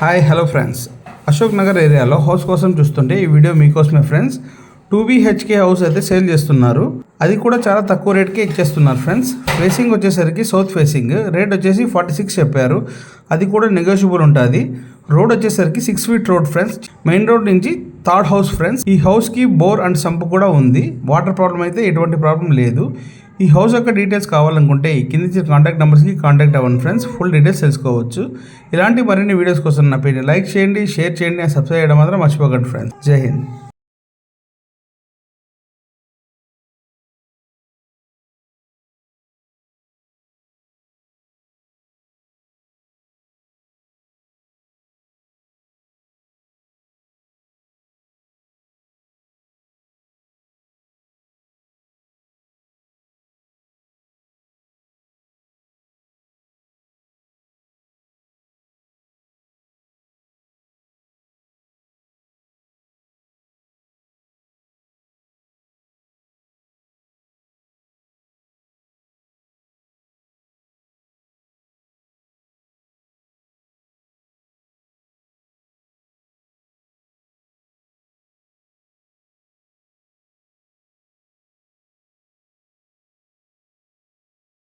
Hi hello friends, Ashok Nagar ఏరియాలో house కోసం చూస్తుంటే ఈ వీడియో మీకోసమే ఫ్రెండ్స్. 2 BHK హౌస్ అయితే సేల్ చేస్తున్నారు. అది కూడా చాలా తక్కువ రేట్కే ఇచ్చేస్తున్నారు ఫ్రెండ్స్. ఫేసింగ్ వచ్చేసరికి సౌత్ ఫేసింగ్, రేట్ వచ్చేసి 46 చెప్పారు. అది కూడా నెగోషియబుల్ ఉంటుంది. రోడ్ వచ్చేసరికి 6 feet road friends. Main road నుంచి థర్డ్ హౌస్ ఫ్రెండ్స్. ఈ హౌస్కి బోర్ అండ్ సంప్ కూడా ఉంది. వాటర్ ప్రాబ్లం అయితే ఎటువంటి ప్రాబ్లం లేదు. ఈ హౌస్ యొక్క డీటెయిల్స్ కావాలనుకుంటే కింద కాంటాక్ట్ నెంబర్స్కి కాంటాక్ట్ అవ్వండి ఫ్రెండ్స్. ఫుల్ డీటెయిల్స్ తెలుసుకోవచ్చు. ఇలాంటి మరిన్ని వీడియోస్ కోసం నా పేజ్ లైక్ చేయండి, షేర్ చేయండి, సబ్స్క్రైబ్ చేయడం మాత్రం మర్చిపోకండి ఫ్రెండ్స్. జై హింద్.